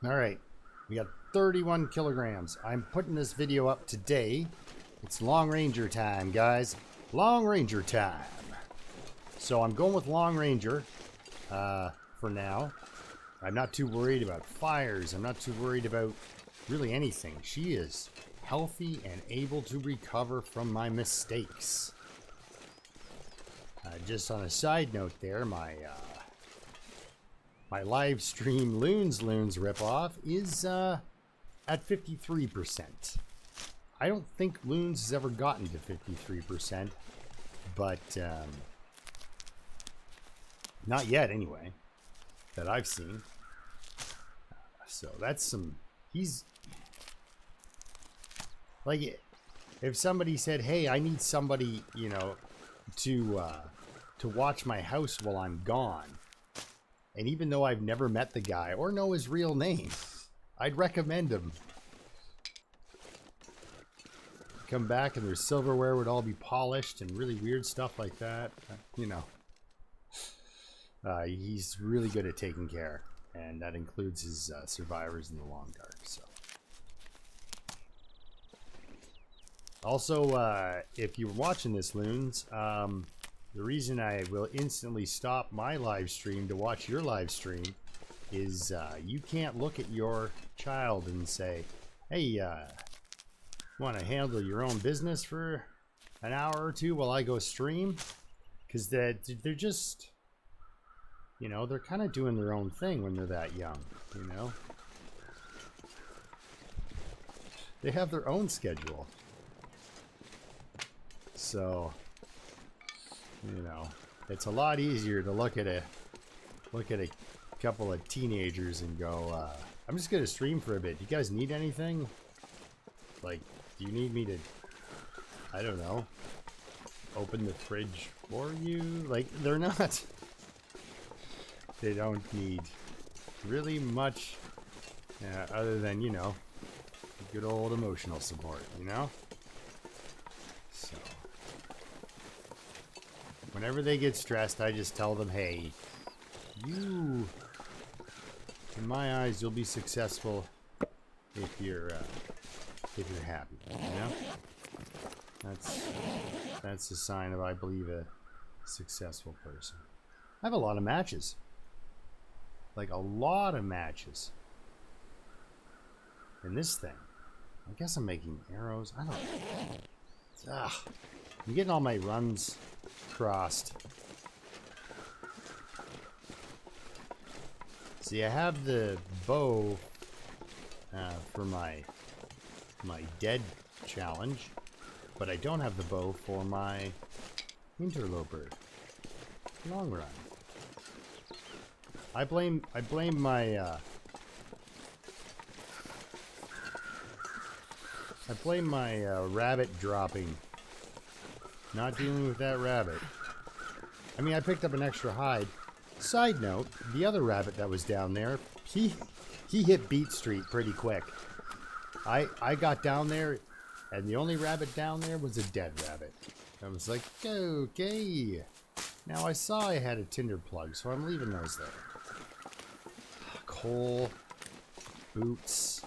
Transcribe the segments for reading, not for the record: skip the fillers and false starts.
All right, we got 31 kilograms. I'm putting this video up today. It's Long Ranger time, guys. Long Ranger time. So I'm going with Long Ranger for now. I'm not too worried about fires. I'm not too worried about really anything. She is healthy and able to recover from my mistakes. Just on a side note there, my live stream Loons ripoff is at 53%. I don't think Loons has ever gotten to 53%, but not yet anyway, that I've seen. So that's some, he's, like, if somebody said, hey, I need somebody, you know, to watch my house while I'm gone, and even though I've never met the guy or know his real name, I'd recommend him. Come back and their silverware would all be polished and really weird stuff like that. You know, he's really good at taking care, and that includes his survivors in the long dark. So, also, if you're watching this, Loons, the reason I will instantly stop my live stream to watch your live stream is you can't look at your child and say, hey, want to handle your own business for an hour or two while I go stream? Because they're just, you know, they're kind of doing their own thing when they're that young, you know? They have their own schedule. So, you know, it's a lot easier to look at a couple of teenagers and go, I'm just gonna stream for a bit. Do you guys need anything? Like, do you need me to, I don't know, open the fridge for you? Like, they're not, they don't need really much other than, you know, good old emotional support, you know? So, whenever they get stressed, I just tell them, hey, you, in my eyes, you'll be successful if you're happy, you know? That's a sign of, I believe, a successful person. I have a lot of matches. Like, a lot of matches. In this thing. I guess I'm making arrows. I don't know. Ugh. I'm getting all my runs crossed. See, I have the bow for my dead challenge, but I don't have the bow for my interloper long run. I blame my rabbit dropping. Not dealing with that rabbit. I mean, I picked up an extra hide. Side note, the other rabbit that was down there, he hit Beat Street pretty quick. I got down there, and the only rabbit down there was a dead rabbit. I was like, okay. Now I saw I had a tinder plug, so I'm leaving those there. Coal boots,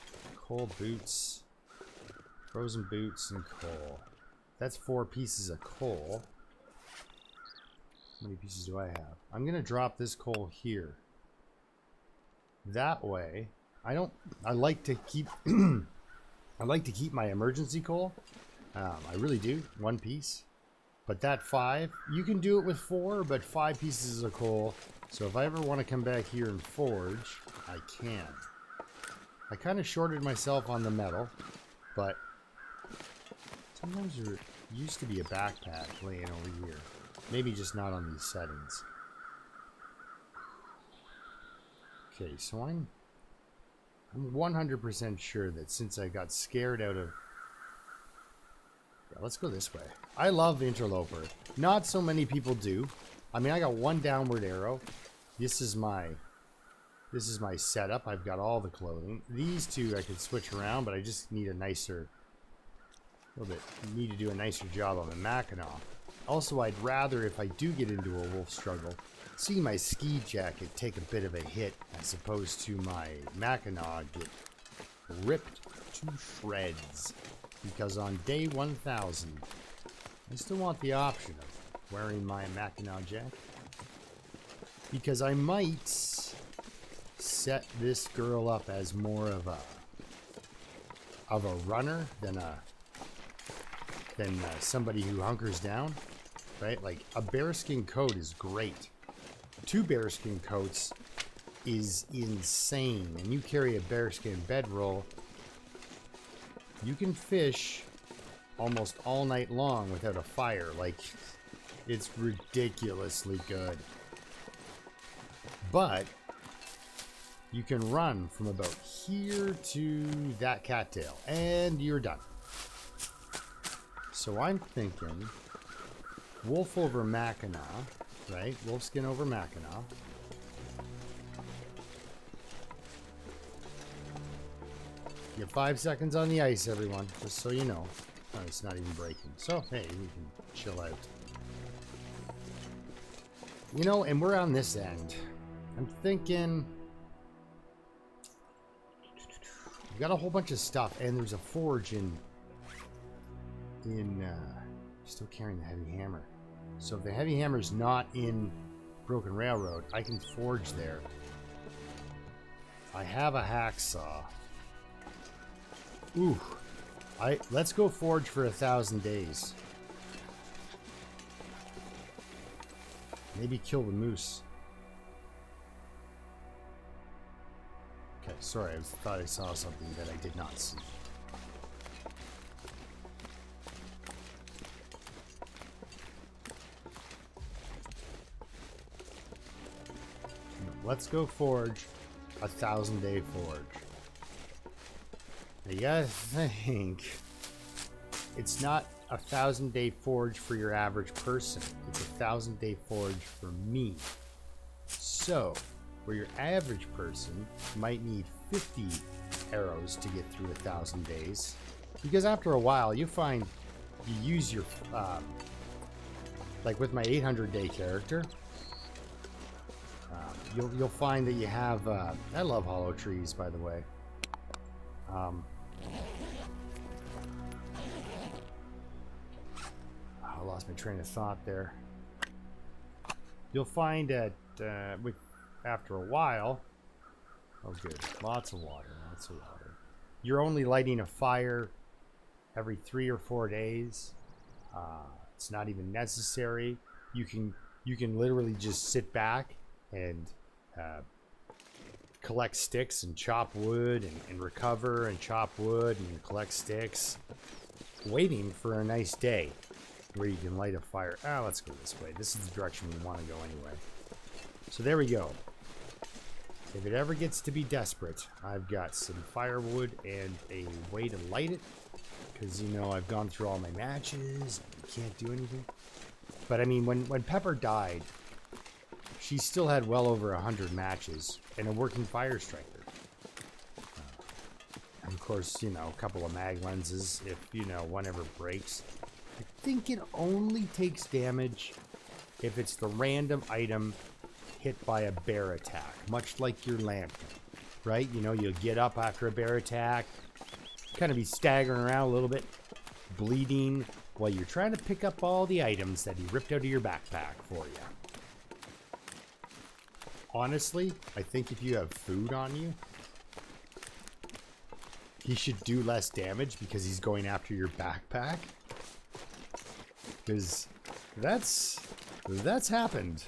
frozen boots, and coal. That's 4 pieces of coal. How many pieces do I have? I'm gonna drop this coal here. That way, I like to keep I like to keep my emergency coal. I really do, 1 piece. But that 5, you can do it with 4, but 5 pieces of coal. So if I ever want to come back here and forge, I can. I kind of shorted myself on the metal, but sometimes there used to be a backpack laying over here. Maybe just not on these settings. Okay, so I'm 100% sure that since I got scared out of... Yeah, let's go this way. I love Interloper. Not so many people do. I mean, I got 1 downward arrow. This is my setup. I've got all the clothing. These 2 I could switch around, but I just need a nicer... need to do a nicer job on the Mackinac. Also, I'd rather, if I do get into a wolf struggle, see my ski jacket take a bit of a hit as opposed to my Mackinac get ripped to shreds. Because on day 1000, I still want the option of wearing my Mackinac jacket. Because I might set this girl up as more of a runner than somebody who hunkers down, right? Like a bearskin coat is great. 2 bearskin coats is insane, and you carry a bearskin bedroll, you can fish almost all night long without a fire. Like, it's ridiculously good. But you can run from about here to that cattail, and you're done. So I'm thinking wolf over Mackinac, right? Wolfskin over Mackinac. You have 5 seconds on the ice, everyone, just so you know. Oh, it's not even breaking. So, hey, we can chill out. You know, and we're on this end. I'm thinking... we've got a whole bunch of stuff, and there's a forge still carrying the heavy hammer. So if the heavy hammer's not in Broken Railroad, I can forge there. I have a hacksaw. Ooh. Let's go forge for 1,000 days. Maybe kill the moose. Okay, sorry, I thought I saw something that I did not see. Let's go forge 1,000-day forge. Now, you gotta think, it's not a 1,000-day forge for your average person. It's a 1,000-day forge for me. So, where your average person might need 50 arrows to get through 1,000 days, because after a while you find you use your like with my 800-day character, you'll find that you have I love hollow trees, by the way. I lost my train of thought there. You'll find that after a while, oh good, lots of water, you're only lighting a fire every 3 or 4 days. It's not even necessary. You can literally just sit back and collect sticks and chop wood and recover and chop wood and collect sticks, waiting for a nice day where you can light a fire. Let's go this way. This is the direction we want to go anyway. So there we go. If it ever gets to be desperate, I've got some firewood and a way to light it, because, you know, I've gone through all my matches and can't do anything. But I mean, when Pepper died, she still had well over 100 matches and a working fire striker. And of course, you know, a couple of mag lenses if, you know, one ever breaks. I think it only takes damage if it's the random item hit by a bear attack, much like your lantern, right? You know, you'll get up after a bear attack, kind of be staggering around a little bit, bleeding, while you're trying to pick up all the items that he ripped out of your backpack for you. Honestly, I think if you have food on you, he should do less damage because he's going after your backpack. Because that's happened.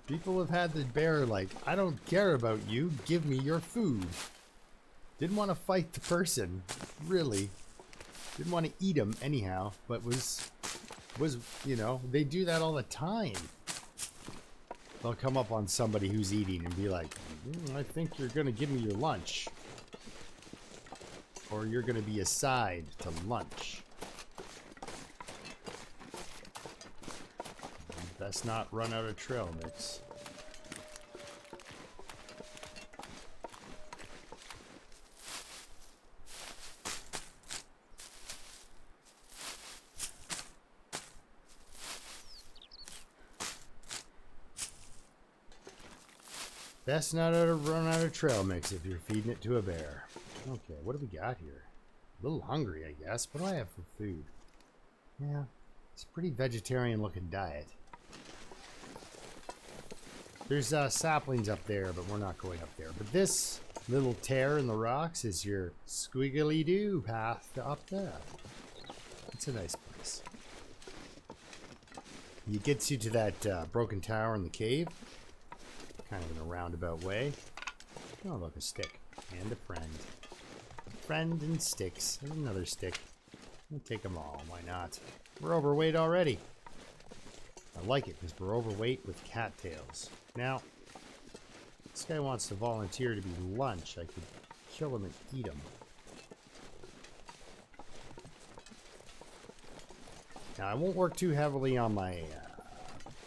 People have had the bear like, I don't care about you, give me your food. Didn't want to fight the person, really. Didn't want to eat him anyhow, but was, you know, they do that all the time. They'll come up on somebody who's eating and be like, I think you're going to give me your lunch. Or you're going to be a side to lunch. Best not run out of trail mix. Best not to run out of trail mix if you're feeding it to a bear. Okay, what do we got here? A little hungry, I guess. What do I have for food? Yeah, it's a pretty vegetarian looking diet. There's saplings up there, but we're not going up there. But this little tear in the rocks is your squiggly-doo path to up there. It's a nice place. It gets you to that broken tower in the cave. Kind of in a roundabout way. Oh, look, a stick. And a friend. Friend and sticks. And another stick. We'll take them all. Why not? We're overweight already. I like it because we're overweight with cattails. Now, this guy wants to volunteer to be lunch. I could kill him and eat him. Now, I won't work too heavily on my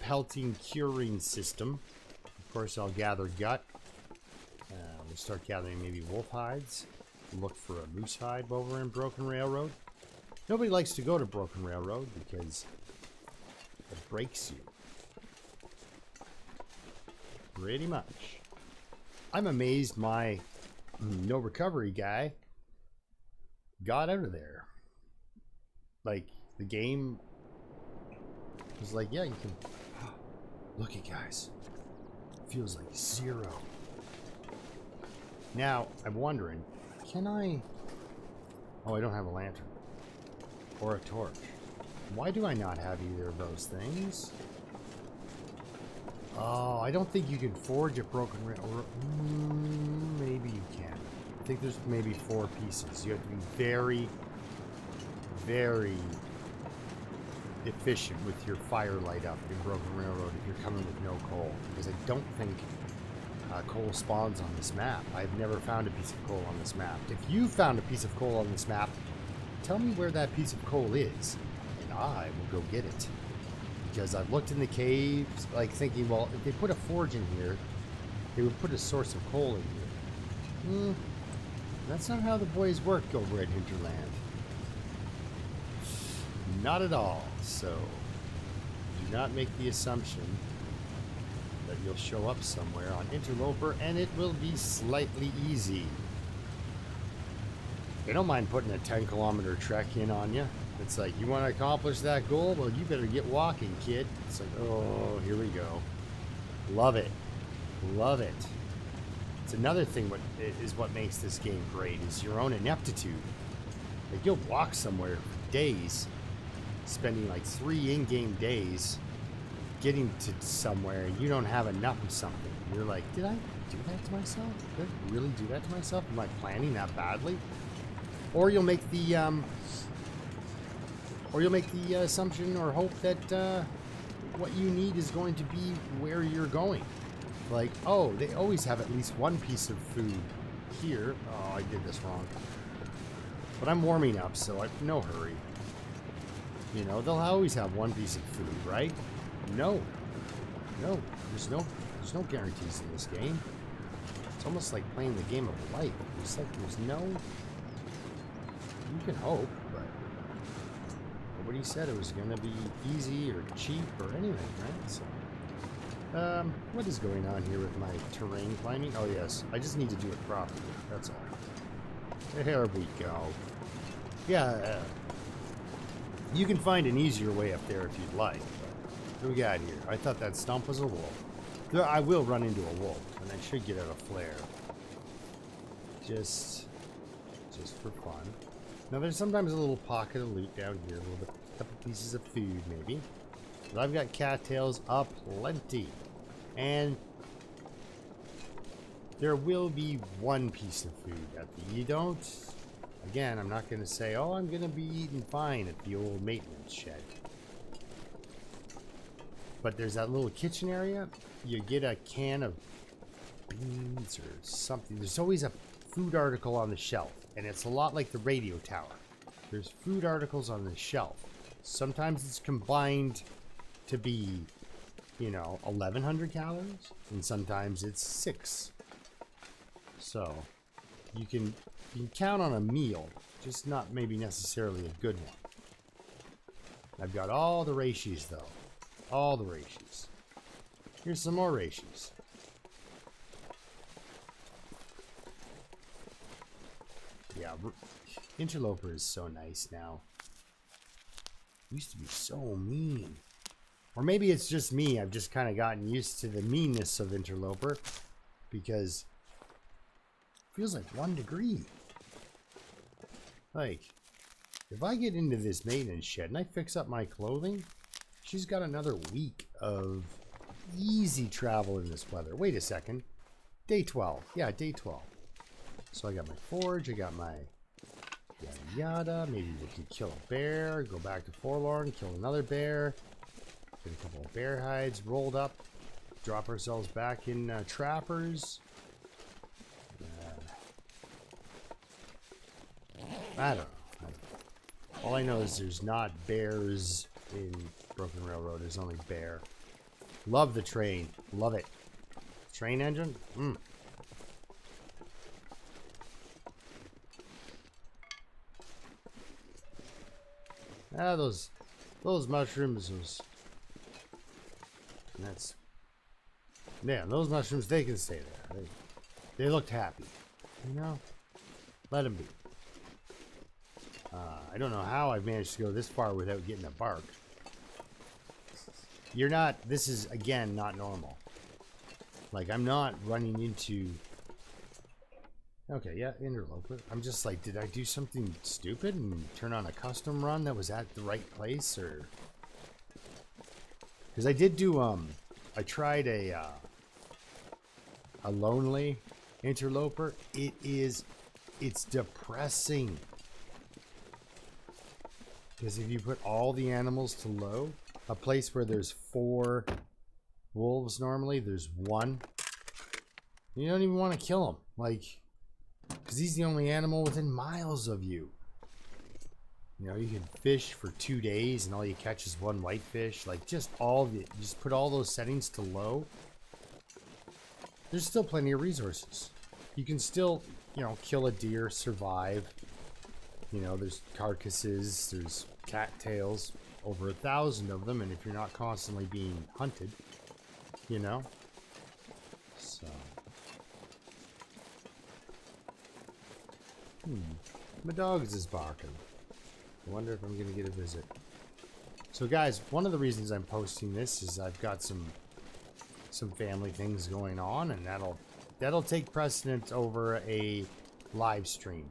pelting curing system. Of course, I'll gather gut. We'll start gathering maybe wolf hides. Look for a moose hide while we're in Broken Railroad. Nobody likes to go to Broken Railroad because it breaks you. Pretty much. I'm amazed my no recovery guy got out of there. Like, the game was like, yeah, you can... Look at guys. Feels like 0. Now, I'm wondering, can I... Oh, I don't have a lantern. Or a torch. Why do I not have either of those things? Oh, I don't think you can forge a broken rail. Maybe you can. I think there's maybe 4 pieces. You have to be very, very efficient with your firelight up in Broken Railroad if you're coming with no coal. Because I don't think coal spawns on this map. I've never found a piece of coal on this map. If you found a piece of coal on this map, tell me where that piece of coal is, and I will go get it. Because I've looked in the caves, like thinking, well, if they put a forge in here, they would put a source of coal in here. That's not how the boys work over at Hinterland. Not at all. So, do not make the assumption that you'll show up somewhere on Interloper and it will be slightly easy. They don't mind putting a 10-kilometer trek in on you. It's like, you want to accomplish that goal? Well, you better get walking, kid. It's like, oh, here we go. Love it. Love it. It's another thing what makes this game great is your own ineptitude. Like, you'll walk somewhere for days, spending like 3 in-game days getting to somewhere, and you don't have enough of something. You're like, did I do that to myself? Did I really do that to myself? Am I planning that badly? Or you'll make the assumption or hope that what you need is going to be where you're going. Like, oh, they always have at least 1 piece of food here. Oh, I did this wrong. But I'm warming up, so no hurry. You know, they'll always have 1 piece of food, right? No. There's no guarantees in this game. It's almost like playing the game of life. It's like there's no... You can hope, but nobody said it was going to be easy or cheap or anything, right? So, what is going on here with my terrain climbing? Oh, yes. I just need to do it properly. That's all. There we go. Yeah, you can find an easier way up there if you'd like. What do we got here? I thought that stump was a wolf. I will run into a wolf, and I should get out a flare. Just for fun. Now, there's sometimes a little pocket of loot down here, a couple pieces of food, maybe. But I've got cattails aplenty. And there will be 1 piece of food at the... You don't... Again, I'm not going to say, oh, I'm going to be eating fine at the old maintenance shed. But there's that little kitchen area. You get a can of beans or something. There's always a food article on the shelf. And it's a lot like the radio tower. There's food articles on the shelf. Sometimes it's combined to be, you know, 1,100 calories. And sometimes it's 6. So, you can count on a meal. Just not maybe necessarily a good one. I've got all the ratios, though. All the ratios. Here's some more ratios. yeah, Interloper is so nice now. Used to be so mean. Or maybe it's just me. I've just kind of gotten used to the meanness of Interloper because it feels like 1 degree. Like, if I get into this maintenance shed and I fix up my clothing, she's got another week of easy travel in this weather. Wait a second. Day 12. Yeah, day 12. So I got my forge, I got my yada yada. Maybe we can kill a bear, go back to Forlorn, kill another bear. Get a couple of bear hides rolled up. Drop ourselves back in Trappers. I don't know. All I know is there's not bears in Broken Railroad. There's only bear. Love the train. Love it. Train engine? Mm. Ah, those mushrooms was... That's... Yeah, those mushrooms, they can stay there. They looked happy. You know? Let them be. I don't know how I've managed to go this far without getting a bark. You're not... This is, again, not normal. Like, I'm not running into... Okay, yeah, Interloper. I'm just like, did I do something stupid and turn on a custom run that was at the right place, or... Because I did do, I tried a lonely Interloper. It's depressing. Because if you put all the animals to low, a place where there's 4 wolves normally, there's 1. You don't even want to kill him. Like, because he's the only animal within miles of you. You know, you can fish for 2 days and all you catch is 1 whitefish. Like, just put all those settings to low. There's still plenty of resources. You can still, you know, kill a deer, survive. You know, there's carcasses, there's cattails, over 1,000 of them, and if you're not constantly being hunted, you know. So. My dog's is barking. I wonder if I'm gonna get a visit. So guys, one of the reasons I'm posting this is I've got some family things going on, and that'll take precedence over a live stream.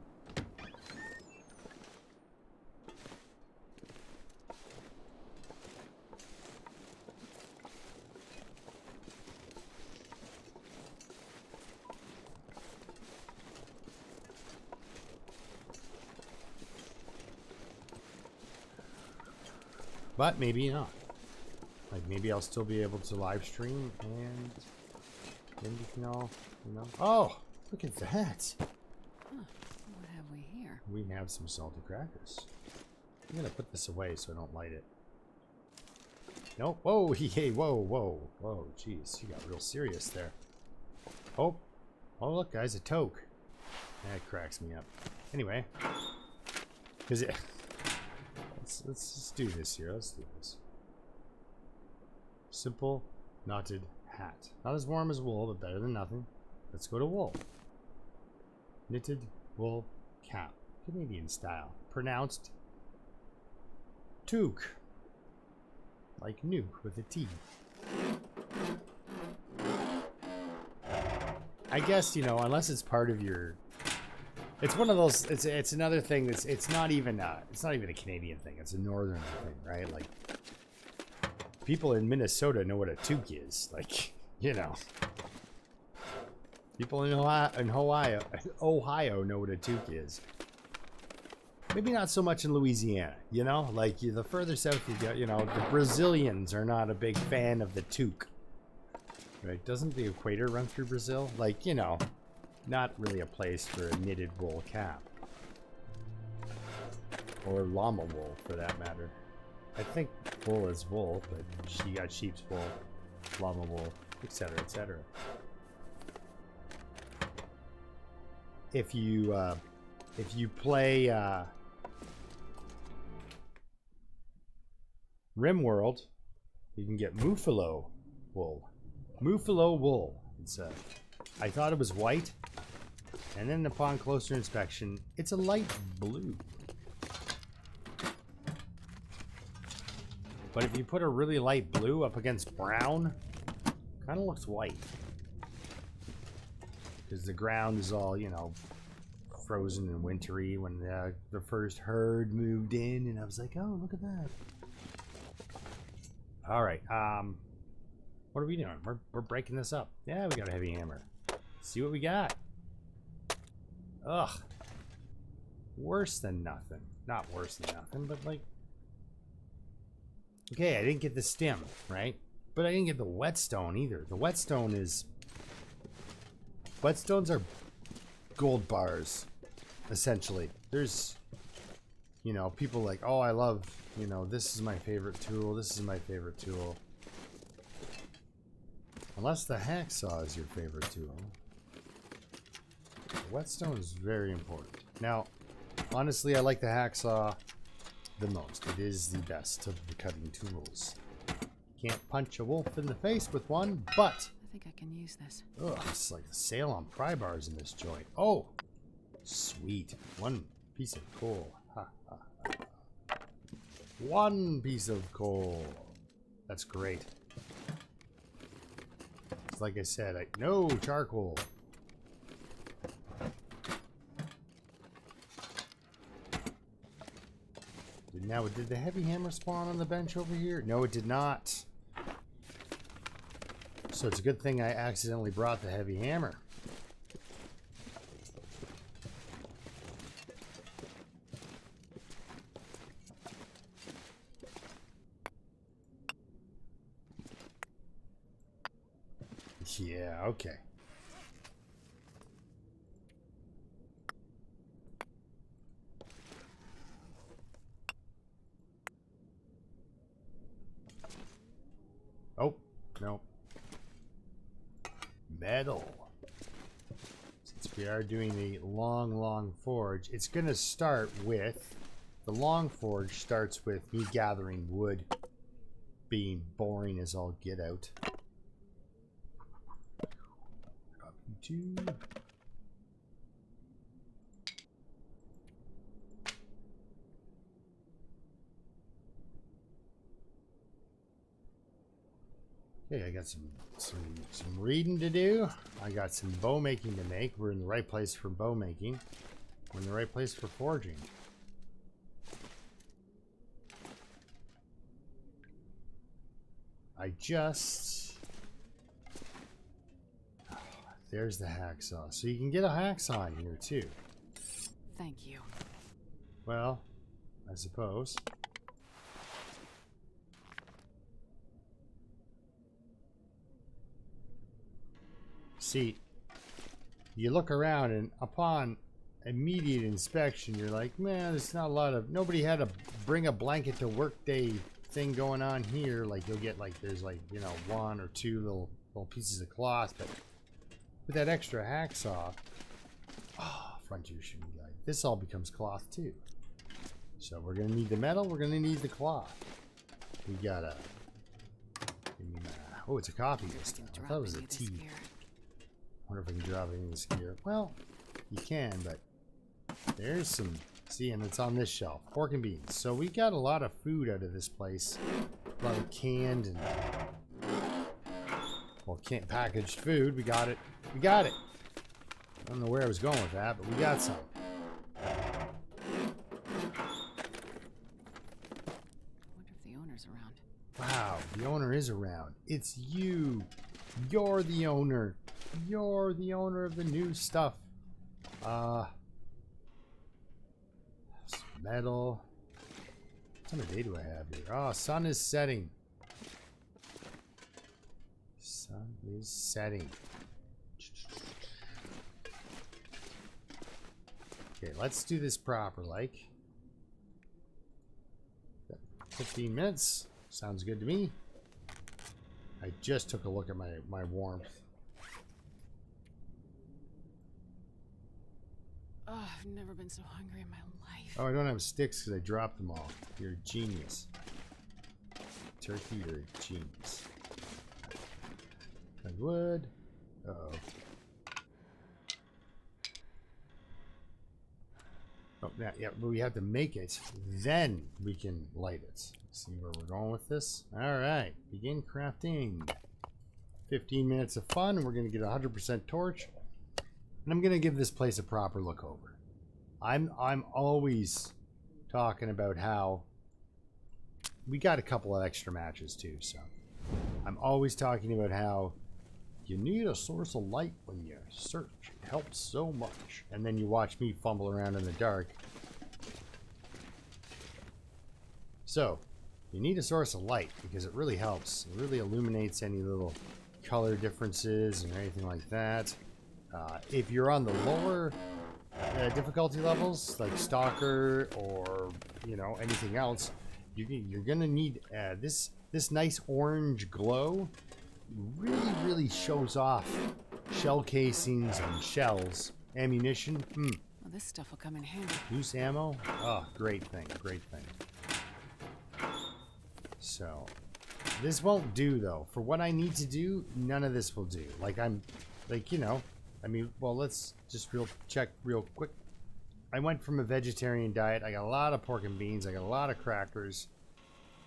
But maybe not. Like, maybe I'll still be able to live stream, and then you can all, you know. Oh, look at that. Huh. What have we here? We have some salted crackers. I'm gonna put this away so I don't light it. Nope. Whoa, hey, whoa, whoa, whoa. Jeez, you got real serious there. Oh, look, guys, a toque. That cracks me up. Anyway, because it. Let's just do this here. Let's do this. Simple knotted hat. Not as warm as wool, but better than nothing. Let's go to wool. Knitted wool cap. Canadian style. Pronounced toque. Like nuke with a T. I guess, you know, unless it's part of your... It's one of those. It's another thing that's. It's not even a Canadian thing. It's a northern thing, right? Like, people in Minnesota know what a toque is. Like, you know, people in Ohio know what a toque is. Maybe not so much in Louisiana. You know, like the further south you go, you know, the Brazilians are not a big fan of the toque. Right? Doesn't the equator run through Brazil? Like, you know. Not really a place for a knitted wool cap. Or llama wool, for that matter. I think wool is wool, but she got sheep's wool, llama wool, etc., etc. If you play RimWorld, you can get Muffalo wool. Muffalo wool. It's I thought it was white. And then upon closer inspection, it's a light blue. But if you put a really light blue up against brown, kind of looks white. Because the ground is all, you know, frozen and wintry when the first herd moved in. And I was like, oh, look at that. All right. What are we doing? We're breaking this up. Yeah, we got a heavy hammer. See what we got. Ugh. Worse than nothing. Not worse than nothing, but like... Okay, I didn't get the stem, right? But I didn't get the whetstone either. The whetstone is... Whetstones are gold bars, essentially. There's... You know, people like, oh, I love... You know, this is my favorite tool. This is my favorite tool. Unless the hacksaw is your favorite tool. The whetstone is very important. Now, honestly, I like the hacksaw the most. It is the best of the cutting tools. Can't punch a wolf in the face with one, but... I think I can use this. Ugh, it's like the sale on pry bars in this joint. Oh! Sweet. One piece of coal. Ha, ha, ha. One piece of coal. That's great. It's like I said, no charcoal. Now, did the heavy hammer spawn on the bench over here? No, it did not. So it's a good thing I accidentally brought the heavy hammer. Yeah, okay. Oh, no. Metal. Since we are doing the long forge, it's going to start with... The long forge starts with me gathering wood, being boring as all get out. Drop you two. Okay, I got some reading to do. I got some bow making to make. We're in the right place for bow making. We're in the right place for forging. I just... Oh, there's the hacksaw. So you can get a hacksaw in here too. Thank you. Well, I suppose. See, you look around and upon immediate inspection, you're like, man, there's not a lot of... Nobody had to bring a blanket to work day thing going on here. Like, you'll get, like, there's, like, you know, one or two little pieces of cloth. But with that extra hacksaw... Oh, frontier shooting guide. This all becomes cloth, too. So we're going to need the metal. We're going to need the cloth. We got a... Oh, it's a coffee this time. I thought it was a tea. I wonder if I can drop it in this gear. Well, you can, but there's some... See, and it's on this shelf. Pork and beans. So we got a lot of food out of this place. A lot of canned and... Well, can't packaged food. We got it. We got it. I don't know where I was going with that, but we got some. I wonder if the owner's around. Wow, the owner is around. It's you. You're the owner. You're the owner of the new stuff. Some metal. What time of day do I have here? Oh, sun is setting. Sun is setting. Okay, let's do this proper, like. 15 minutes. Sounds good to me. I just took a look at my warmth. Oh, I've never been so hungry in my life. Oh, I don't have sticks because I dropped them all. You're a genius. Turkey, you're a genius. And wood. Uh-oh. Oh, yeah, yeah, but we have to make it. Then we can light it. See where we're going with this? Alright, begin crafting. 15 minutes of fun, and we're going to get a 100% torch. And I'm going to give this place a proper look over. I'm always talking about how we got a couple of extra matches too, so I'm always talking about how you need a source of light when you search. It helps so much. And then you watch me fumble around in the dark. So, you need a source of light because it really helps. It really illuminates any little color differences or anything like that. If you're on the lower difficulty levels, like Stalker or, you know, anything else, you're going to need this nice orange glow. Really shows off shell casings and shells. Ammunition, Well, this stuff will come in handy. loose ammo, oh, great thing. So, this won't do though. For what I need to do, none of this will do. You know, I mean, well, let's just check real quick. I went from a vegetarian diet. I got a lot of pork and beans. I got a lot of crackers.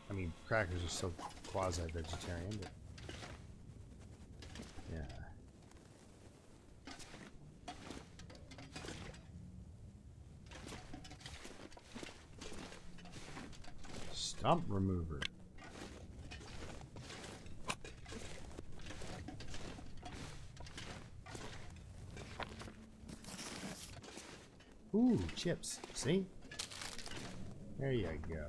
I mean, crackers are still quasi-vegetarian, but yeah. Stump remover. Ooh, chips. See? There you go.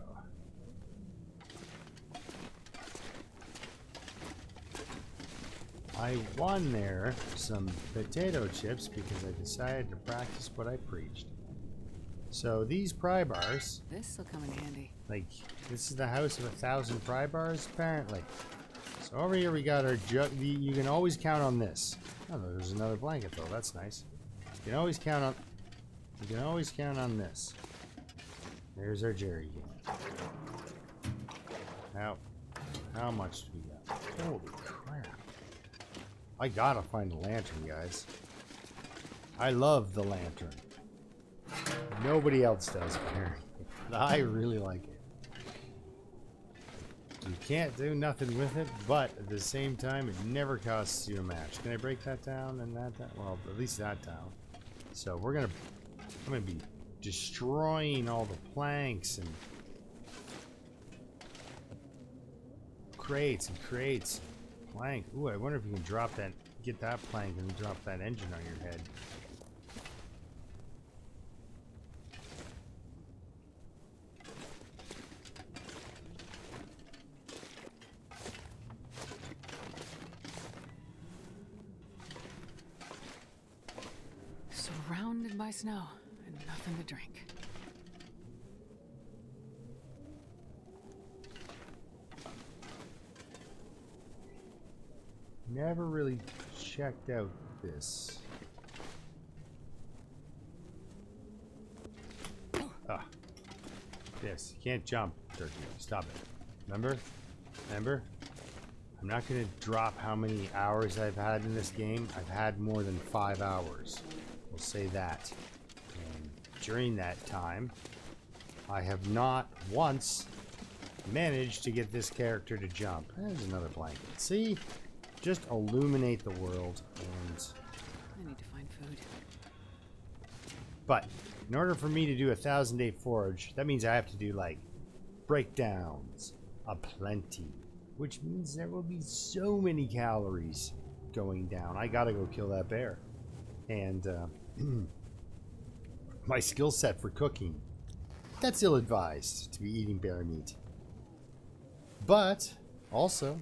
I won there some potato chips because I decided to practice what I preached. So these pry bars, This'll come in handy. like, this is the house of 1,000 pry bars, apparently. So over here we got our jug. You can always count on this. Oh, there's another blanket though. That's nice. You can always count on. You can always count on this. There's our jerry can. Now, how much do we got? Holy crap! I gotta find a lantern, guys. I love the lantern. Nobody else does, apparently. But I really like it. You can't do nothing with it, but at the same time, it never costs you a match. Can I break that down and that down? Well, at least that down. So I'm gonna be destroying all the planks and crates and crates. Plank. Ooh, I wonder if you can drop that, get that plank and drop that engine on your head. Surrounded by snow and nothing to drink. Never really checked out this. Ah. This. You can't jump, Turkey. Stop it. Remember? Remember? I'm not going to drop how many hours I've had in this game. I've had more than 5 hours. We'll say that. And during that time, I have not once managed to get this character to jump. There's another blanket. See? Just illuminate the world. And I need to find food. but in order for me to do 1,000-day forge, that means I have to do like breakdowns aplenty, which means there will be so many calories going down. I gotta go kill that bear. And my skill set for cooking, that's ill-advised to be eating bear meat. But also,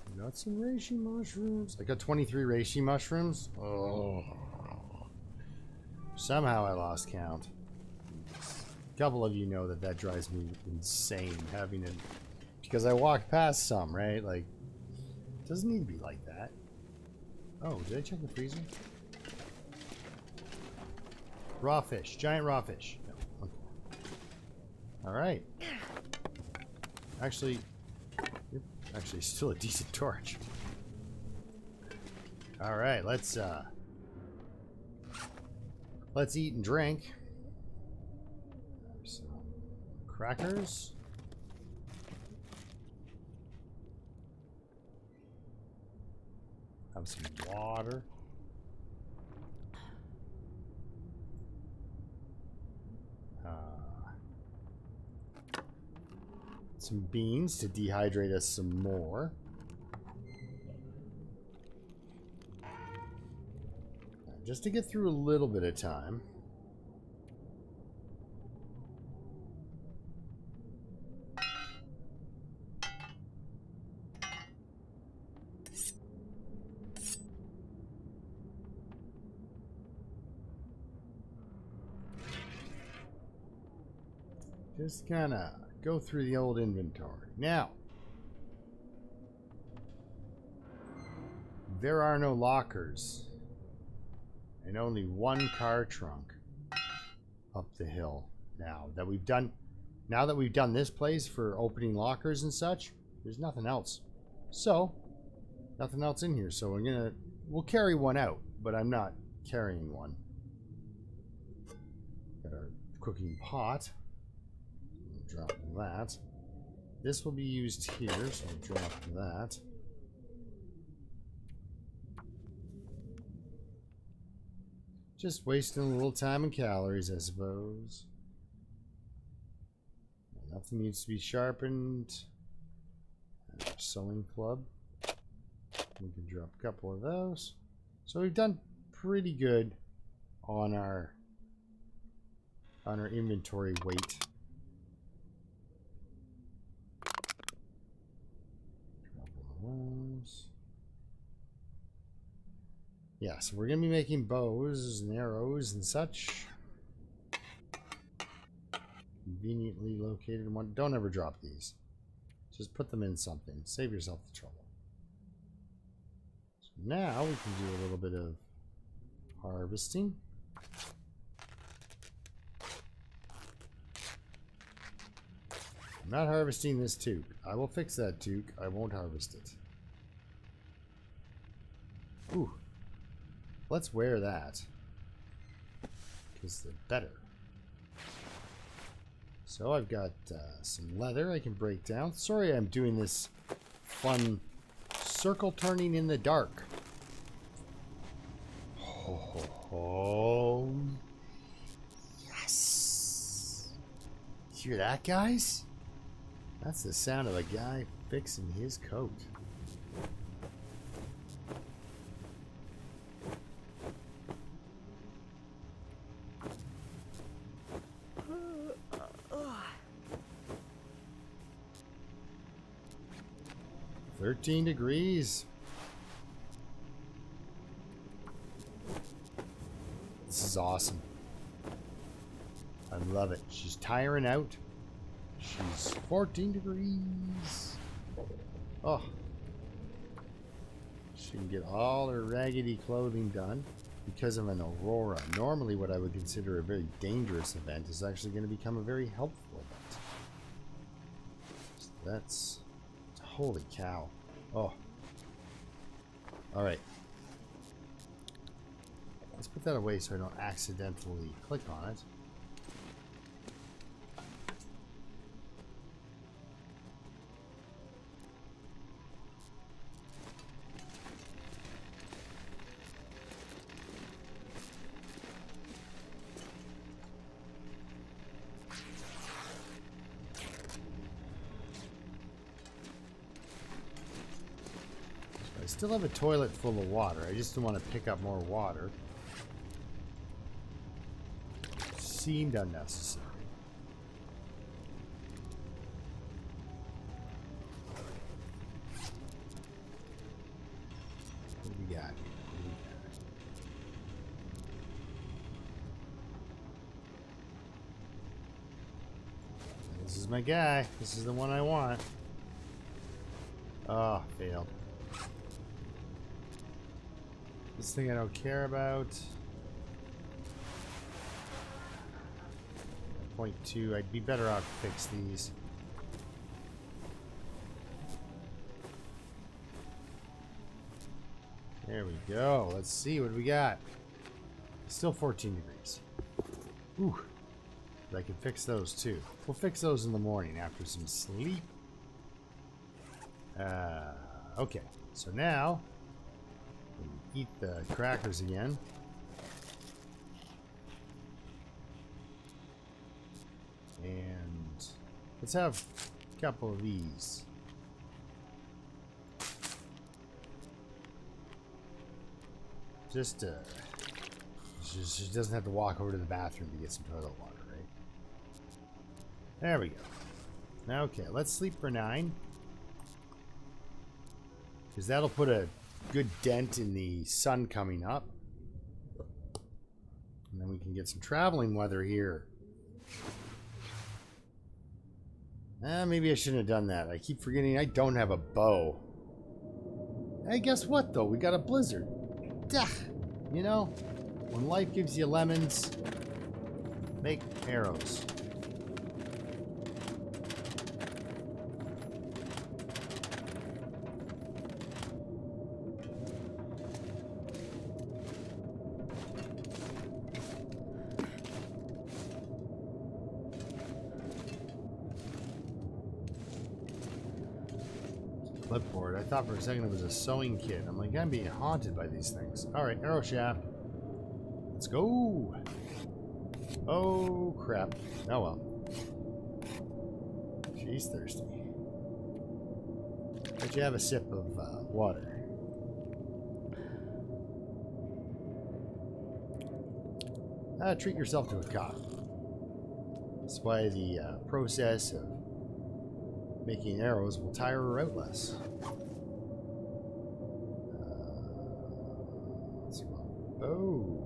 I got some reishi mushrooms. I got 23 reishi mushrooms. Oh. Somehow I lost count. A couple of you know that drives me insane having it, because I walked past some, right? Like, it doesn't need to be like that. Oh, did I check the freezer? Raw fish, giant raw fish. No, okay. All right. Actually, still a decent torch. All right, let's eat and drink. crackers. Have some water. Some beans to dehydrate us some more. Just to get through a little bit of time. Just kind of go through the old inventory. Now, there are no lockers and only one car trunk up the hill. Now that we've done this place for opening lockers and such, there's nothing else. So, nothing else in here. So we'll carry one out, but I'm not carrying one. Got our cooking pot. Drop that. This will be used here, so I'll drop that. Just wasting a little time and calories, I suppose. Nothing needs to be sharpened. Our sewing club. We can drop a couple of those. So we've done pretty good on our inventory weight. Yeah, so we're going to be making bows and arrows and such. Conveniently located one. Don't ever drop these. Just put them in something. Save yourself the trouble. So now we can do a little bit of harvesting. I'm not harvesting this toque. I will fix that toque. I won't harvest it. Ooh. Let's wear that. Because they're better. So I've got some leather I can break down. Sorry I'm doing this fun circle turning in the dark. Ho ho ho. Yes! Hear that, guys? That's the sound of a guy fixing his coat. $13 degrees. This is awesome. I love it. She's tiring out. She's 14 degrees. Oh. She can get all her raggedy clothing done because of an aurora. Normally what I would consider a very dangerous event is actually going to become a very helpful event. So that's... Holy cow. Oh. Alright. Let's put that away so I don't accidentally click on it. I still have a toilet full of water. I just don't want to pick up more water. Seemed unnecessary. What do we got? This is my guy. This is the one I want. Oh, failed. This thing I don't care about. 0.2. I'd be better off to fix these. There we go. Let's see what we got. Still 14 degrees. Ooh. But I can fix those too. We'll fix those in the morning after some sleep. Okay, so now we can eat the crackers again. And let's have a couple of these. Just she doesn't have to walk over to the bathroom to get some toilet water, right? There we go. Okay, let's sleep for 9. Because that'll put a good dent in the sun coming up. And then we can get some traveling weather here. Maybe I shouldn't have done that. I keep forgetting I don't have a bow. Hey, guess what, though? We got a blizzard. Duh. You know, when life gives you lemons, make arrows. Clipboard. I thought for a second it was a sewing kit. I'm like, I'm being haunted by these things. Alright, arrow shaft. Let's go. Oh, crap. Oh, well. She's thirsty. Let you have a sip of water. Treat yourself to a coffee. That's why the process of making arrows will tire her out less. Oh.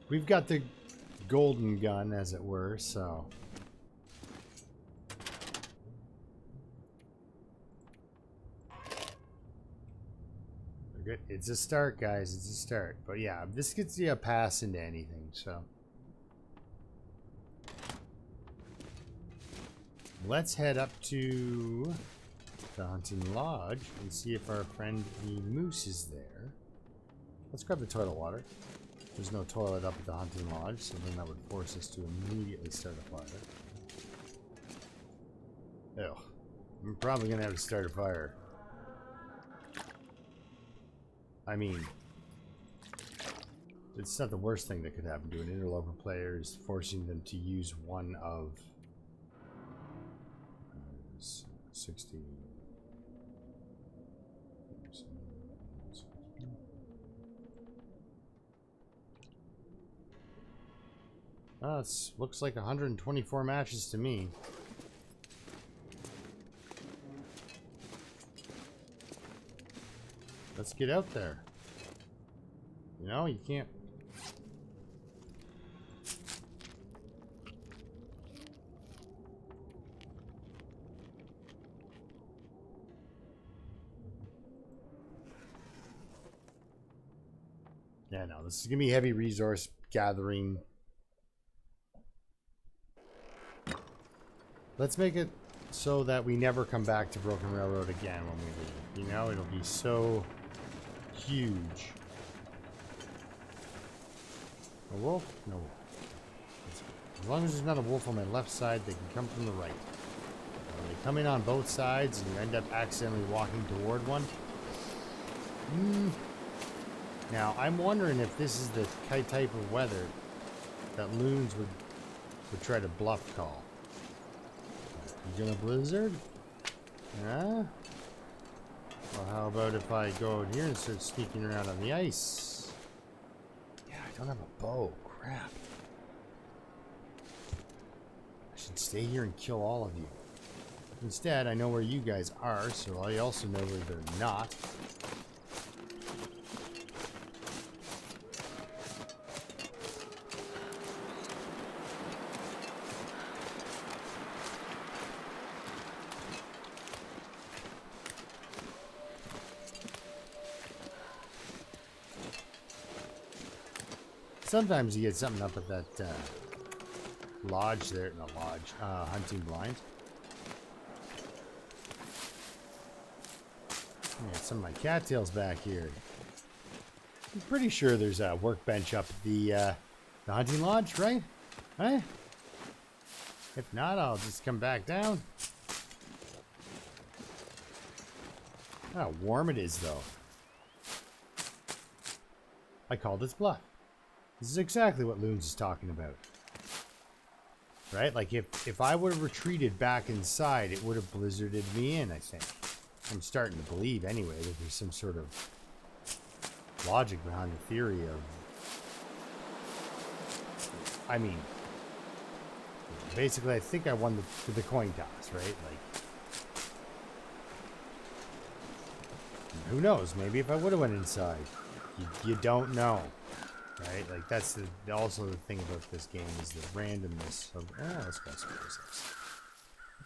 We've got the golden gun, as it were, so... We're good. It's a start, guys. It's a start. But yeah, this gets you a pass into anything, so... Let's head up to the hunting lodge and see if our friend the moose is there. Let's grab the toilet water. There's no toilet up at the hunting lodge, so then that would force us to immediately start a fire. Ew. I'm probably gonna have to start a fire. I mean, it's not the worst thing that could happen to an interloper player, is forcing them to use one of 60. It looks like 124 matches to me. Let's get out there. You know, you can't... Yeah, no, this is gonna be heavy resource gathering. Let's make it so that we never come back to Broken Railroad again when we leave. You know, it'll be so huge. A wolf? No wolf. As long as there's not a wolf on my left side, they can come from the right. When they come in on both sides and you end up accidentally walking toward one. Now, I'm wondering if this is the type of weather that loons would try to bluff call. You gonna blizzard? Yeah? Well, how about if I go out here and start sneaking around on the ice? Yeah, I don't have a bow. Crap. I should stay here and kill all of you. Instead, I know where you guys are, so I also know where they're not. Sometimes you get something up at that lodge there, not lodge, hunting blind. Yeah, some of my cattails back here. I'm pretty sure there's a workbench up at the hunting lodge, right? Huh? If not, I'll just come back down. How warm it is, though. I called his bluff. This is exactly what Loons is talking about. Right? Like, if I would have retreated back inside, it would have blizzarded me in, I think. I'm starting to believe, anyway, that there's some sort of logic behind the theory of... I mean... Basically, I think I won the coin toss, right? Like... Who knows? Maybe if I would have went inside. You don't know. Right? Like, that's also the thing about this game is the randomness of... Oh, let's go some roses.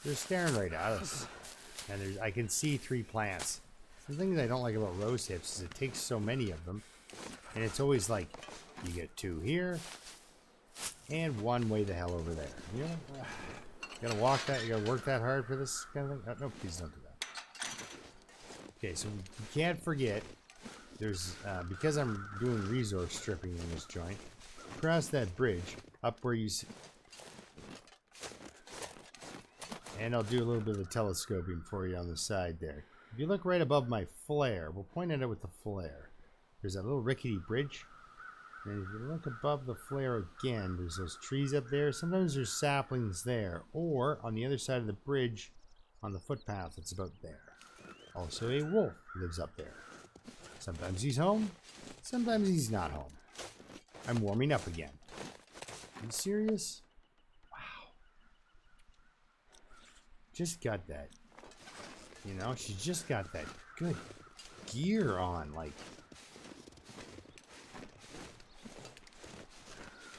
They're staring right at us. And I can see 3 plants. The thing that I don't like about rose hips is it takes so many of them. And it's always like, you get 2 here. And 1 way the hell over there. You know? You gotta walk that, you gotta work that hard for this kind of thing? Oh, no, please don't do that. Okay, so you can't forget... There's, because I'm doing resource stripping in this joint, across that bridge, up where you see, and I'll do a little bit of telescoping for you on the side there. If you look right above my flare, we'll point it out with the flare. There's that little rickety bridge, and if you look above the flare again, there's those trees up there. Sometimes there's saplings there, or on the other side of the bridge, on the footpath, it's about there. Also, a wolf lives up there. Sometimes he's home, sometimes he's not home. I'm warming up again. Are you serious? Wow. Just got that. You know, she just got that good gear on. Like,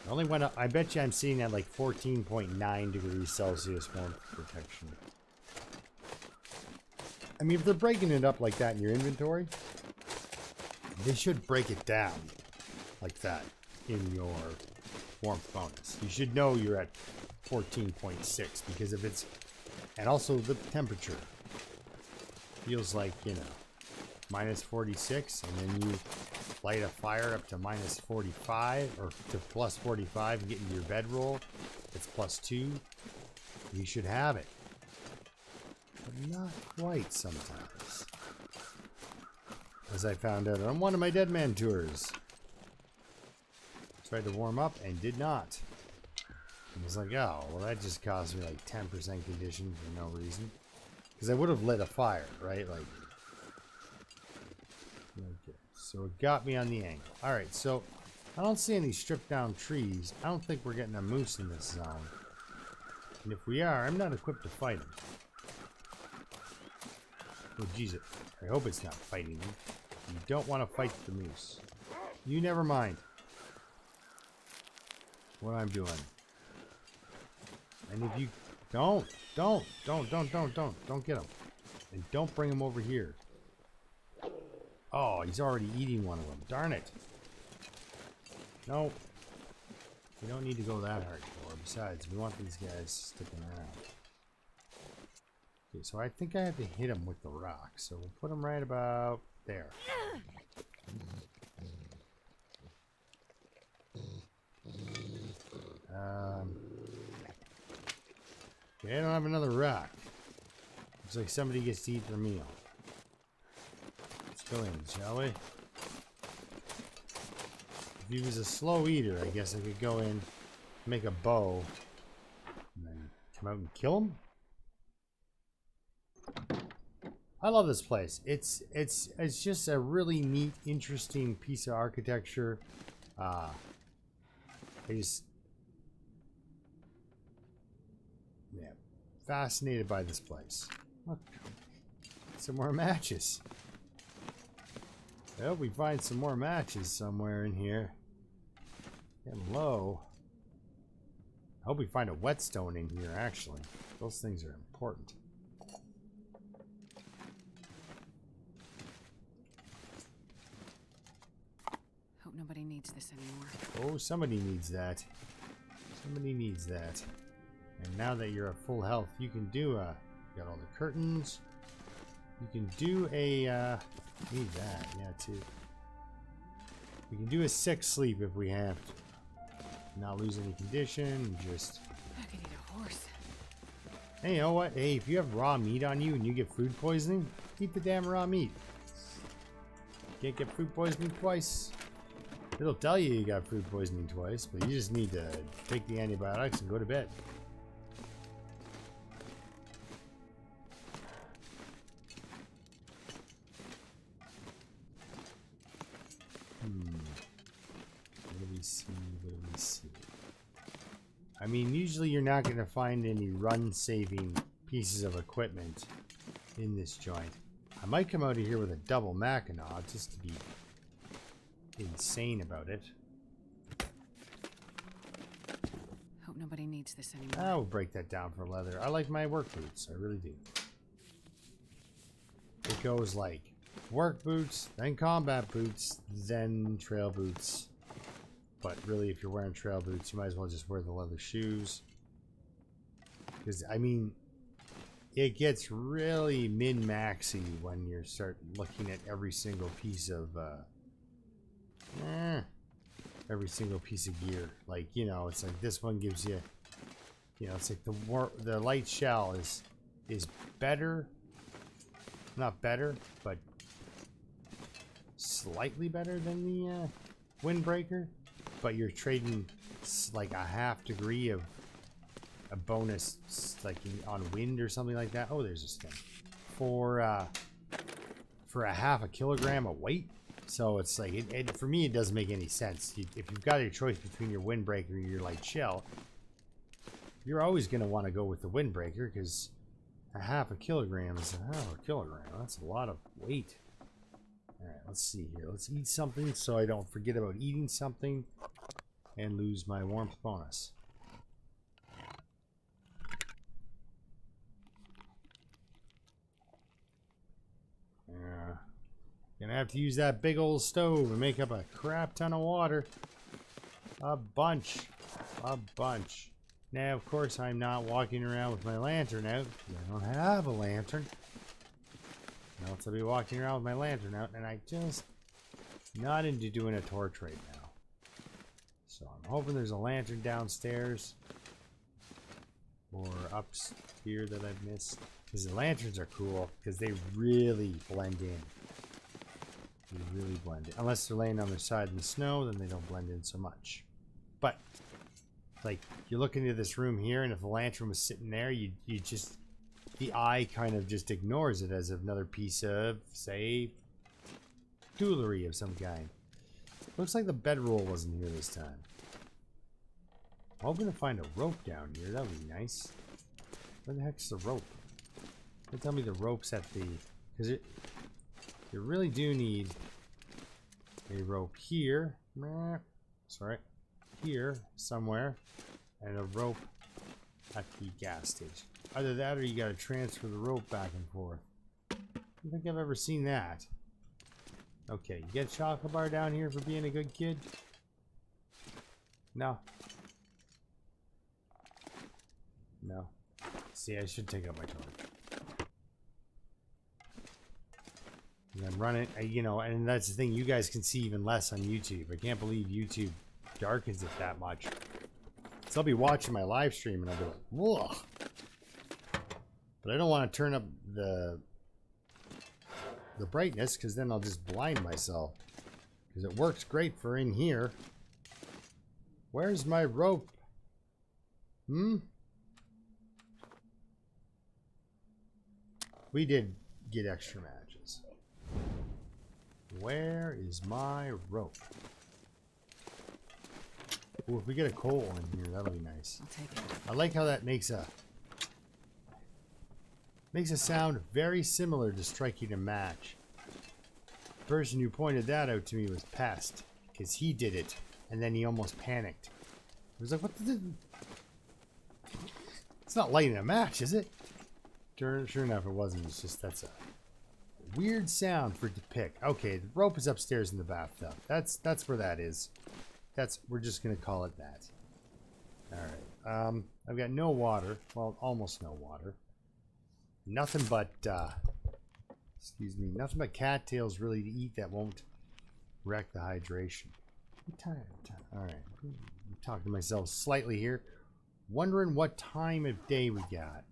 it only went up. I bet you I'm seeing at like 14.9 degrees Celsius warmth protection. I mean, if they're breaking it up like that in your inventory, they should break it down like that in your warmth bonus. You should know you're at 14.6 because if it's... And also the temperature feels like, you know, minus 46, and then you light a fire up to minus 45 or to plus 45 and get into your bedroll. It's plus 2. You should have it. But not quite sometimes. As I found out on one of my Dead Man tours. Tried to warm up and did not. I was like, oh, well that just cost me like 10% condition for no reason. Because I would have lit a fire, right? Like, okay. So it got me on the angle. Alright, so I don't see any stripped down trees. I don't think we're getting a moose in this zone. And if we are, I'm not equipped to fight him. Oh, Jesus. I hope it's not fighting him. You don't want to fight the moose. You never mind what I'm doing. And if you don't get him. And don't bring him over here. Oh, he's already eating one of them. Darn it. No. We don't need to go that hardcore. Besides, we want these guys sticking around. Okay, so I think I have to hit him with the rock. So we'll put him right about there. Okay, I don't have another rock. Looks like somebody gets to eat their meal. Let's go in, shall we? If he was a slow eater, I guess I could go in, make a bow, and then come out and kill him. I love this place. It's just a really neat, interesting piece of architecture. I just, yeah, fascinated by this place. Look, some more matches. I hope we find some more matches somewhere in here. Getting low. I hope we find a whetstone in here, actually. Those things are important. Oh, nobody needs this anymore. Oh, somebody needs that. Somebody needs that. And now that you're at full health, you can do a... Got all the curtains. You can do a... need that, yeah, too. We can do a 6 sleep if we have to. Not lose any condition, just... I could eat a horse. Hey, you know what? Hey, if you have raw meat on you and you get food poisoning, eat the damn raw meat. Can't get food poisoning twice. It'll tell you you got food poisoning twice, but you just need to take the antibiotics and go to bed. What do we see? What do we see? I mean, usually you're not going to find any run-saving pieces of equipment in this joint. I might come out of here with a double Mackinac just to be insane about it. Hope nobody needs this anymore. I'll break that down for leather. I like my work boots. I really do. It goes like work boots, then combat boots, then trail boots. But really, if you're wearing trail boots, you might as well just wear the leather shoes. Because, I mean, it gets really min-maxy when you start looking at every single piece of, every single piece of gear. Like, you know, it's like this one gives you, you know, it's like the light shell is better, not better, but slightly better than the windbreaker. But you're trading like a half degree of a bonus, like on wind or something like that. Oh, there's this thing for a half a kilogram of weight. So it's like for me, it doesn't make any sense. If you've got your choice between your windbreaker and your light shell, you're always going to want to go with the windbreaker because a half a kilogram is a half a kilogram. That's a lot of weight. All right, let's see here. Let's eat something so I don't forget about eating something and lose my warmth bonus. Yeah. Gonna have to use that big old stove and make up a crap ton of water. A bunch. A bunch. Now, of course, I'm not walking around with my lantern out. I don't have a lantern. Else I'll be walking around with my lantern out, and I just not into doing a torch right now. So I'm hoping there's a lantern downstairs or up here that I've missed. Because the lanterns are cool because they really blend in. They really blend in. Unless they're laying on their side in the snow, then they don't blend in so much. But like you look into this room here, and if the lantern was sitting there, you just the eye kind of just ignores it as another piece of, say, jewelry of some kind. Looks like the bedroll wasn't here this time. I'm hoping to find a rope down here. That would be nice. Where the heck's the rope? They tell me the rope's at the... Because you really do need a rope here. Sorry. Here, somewhere. And a rope at the gas station. Either that or you gotta transfer the rope back and forth. I don't think I've ever seen that. Okay, you get a chocolate bar down here for being a good kid? No. No. See, I should take out my torch. And then run it, you know, and that's the thing, you guys can see even less on YouTube. I can't believe YouTube darkens it that much. So I'll be watching my live stream and I'll be like, whoa. But I don't want to turn up the brightness because then I'll just blind myself. Because it works great for in here. Where's my rope? We did get extra matches. Where is my rope? Ooh, if we get a coal in here, that'll be nice. I'll take it. I like how that makes a sound very similar to striking a match. The person who pointed that out to me was Pest, because he did it, and then he almost panicked. He was like, what the... It's not lighting a match, is it? Sure enough, it wasn't. It's just, that's a weird sound for it to pick. Okay, the rope is upstairs in the bathtub. That's where that is. We're just gonna call it that. Alright. I've got no water. Well, almost no water. Nothing but excuse me, nothing but cattails really to eat that won't wreck the hydration. I'm tired. Alright. I'm talking to myself slightly here. Wondering what time of day we got.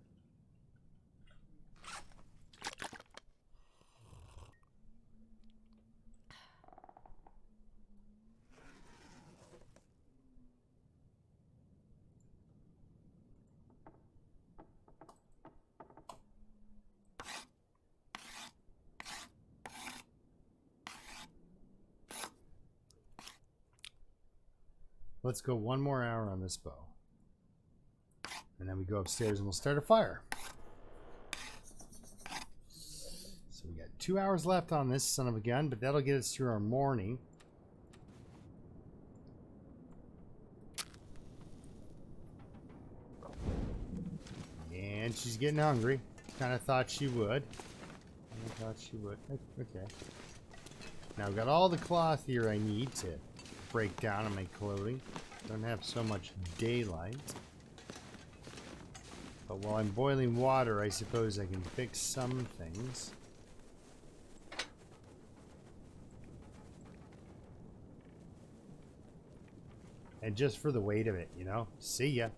Let's go one more hour on this bow. And then we go upstairs and we'll start a fire. So we got 2 hours left on this son of a gun, but that'll get us through our morning. And she's getting hungry. Kind of thought she would. Okay. Now I've got all the cloth here I need to break down on my clothing. Don't have so much daylight. But while I'm boiling water, I suppose I can fix some things. And just for the weight of it, you know? See ya.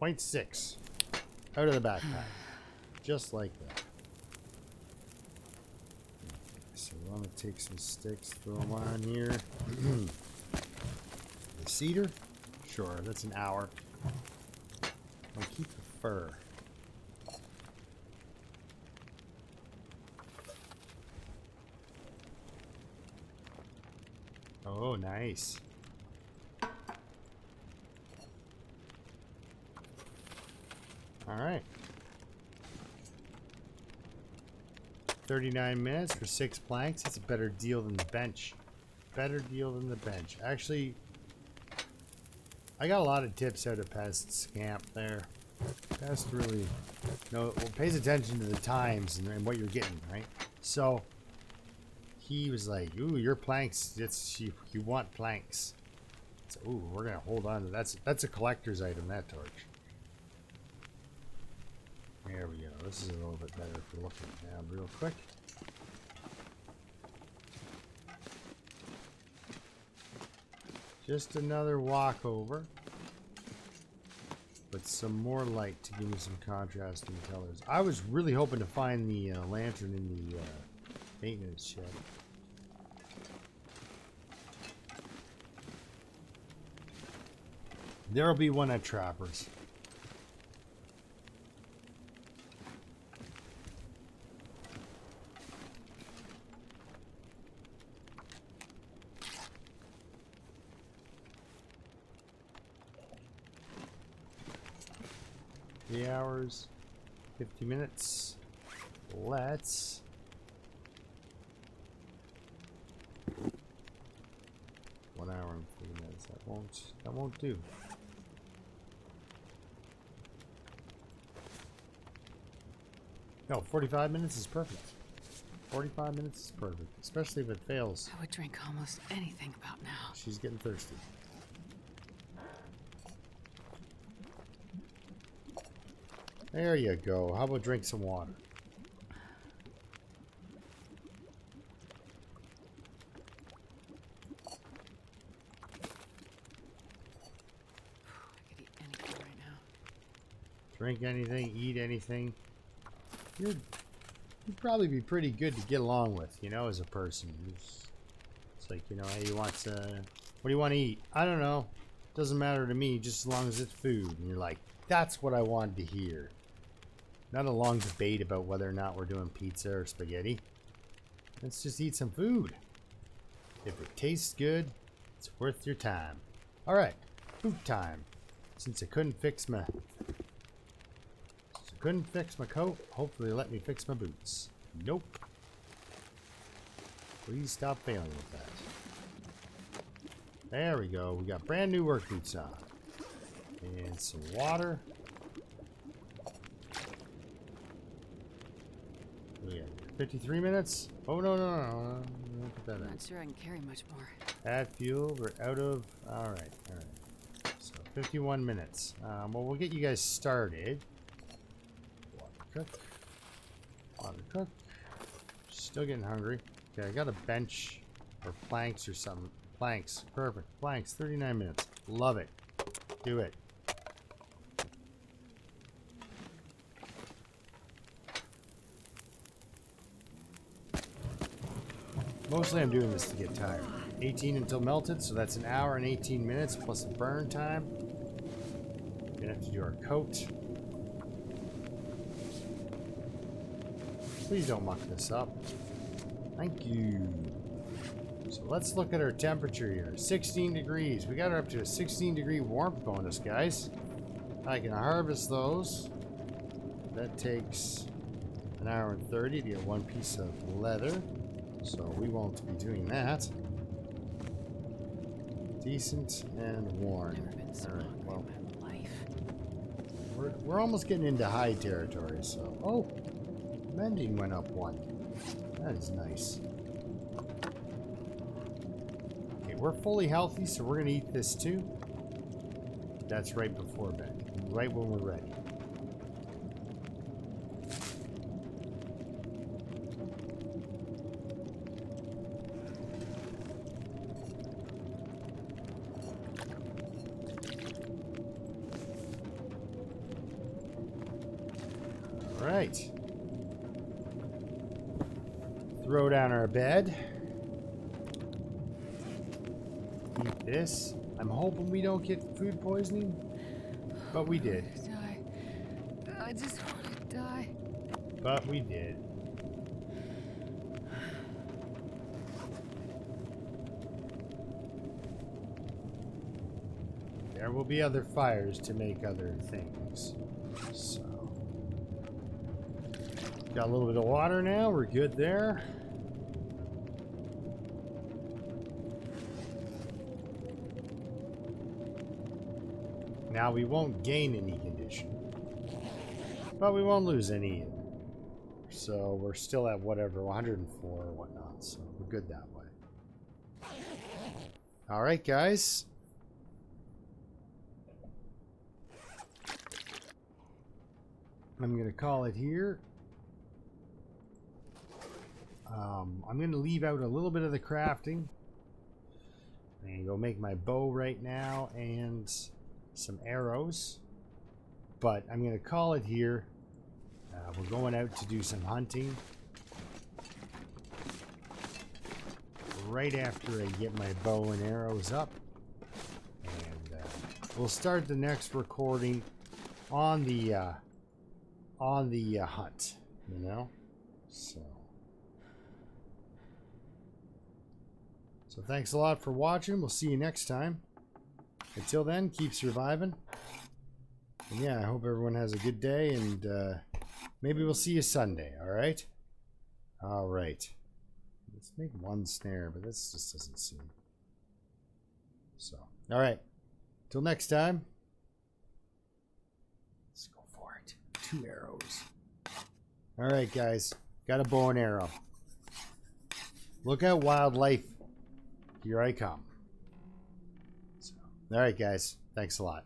0.6 out of the backpack. Just like that. So we want to take some sticks, throw them on here. The cedar? Sure, that's an hour. I'll keep the fur. Oh, nice. All right. 39 minutes for 6 planks. That's a better deal than the bench. Better deal than the bench. Actually, I got a lot of tips out of Pest Scamp there. Pest really pays attention to the times and what you're getting, right? So he was like, "Ooh, your planks. You want planks." So, ooh, we're gonna hold on to that's a collector's item. That torch. There we go. This is a little bit better for looking down real quick. Just another walkover. But some more light to give me some contrasting colors. I was really hoping to find the lantern in the maintenance shed. There'll be one at Trapper's. Hours, 50 minutes. Let's 1 hour and 3 minutes. That won't do. No, 45 minutes is perfect. 45 minutes is perfect, especially if it fails. I would drink almost anything about now. She's getting thirsty. There you go. How about drink some water? I could eat anything right now. Drink anything, eat anything. You'd probably be pretty good to get along with, you know, as a person. It's like, you know, hey, what do you want to eat? I don't know. Doesn't matter to me, just as long as it's food. And you're like, that's what I wanted to hear. Not a long debate about whether or not we're doing pizza or spaghetti. Let's just eat some food. If it tastes good, it's worth your time. Alright, food time. Since I couldn't fix my coat, hopefully let me fix my boots. Nope. Please stop failing with that. There we go. We got brand new work boots on. And some water. 53 minutes? Oh, no, no, no, no. Put that I'm in. not sure I can carry much more. Add fuel. We're out of... Alright, alright. So, 51 minutes. Well, we'll get you guys started. Water cook. Water cook. Still getting hungry. Okay, I got a bench or planks or something. Planks. Perfect. Planks. 39 minutes. Love it. Do it. Mostly I'm doing this to get tired. 18 until melted, so that's an hour and 18 minutes plus a burn time. Gonna have to do our coat. Please don't muck this up. Thank you. So let's look at our temperature here. 16 degrees. We got her up to a 16-degree warmth bonus, guys. I can harvest those. That takes an hour and 30 to get one piece of leather. So we won't be doing that. Decent and warm. Never been so All right, hungry well, in my life. we're almost getting into high territory. So, oh, mending went up one. That is nice. Okay, we're fully healthy, so we're gonna eat this too. That's right before bed, right when we're ready. Right. Throw down our bed. Eat this. I'm hoping we don't get food poisoning, but we did. Die. I just want to die. But we did. There will be other fires to make other things. So. Got a little bit of water now. We're good there. Now we won't gain any condition, but we won't lose any either. So we're still at whatever, 104 or whatnot. So we're good that way. All right, guys. I'm going to call it here. I'm going to leave out a little bit of the crafting. I'm going to go make my bow right now and some arrows. But I'm going to call it here. We're going out to do some hunting. Right after I get my bow and arrows up. And we'll start the next recording on the hunt, you know? So thanks a lot for watching. We'll see you next time. Until then, keep surviving. And yeah, I hope everyone has a good day, and maybe we'll see you Sunday, alright? Alright. Let's make one snare, but this just doesn't seem... So, alright. Till next time. Let's go for it. 2 arrows. Alright, guys. Got a bow and arrow. Look out, wildlife. Here I come. So, alright, guys. Thanks a lot.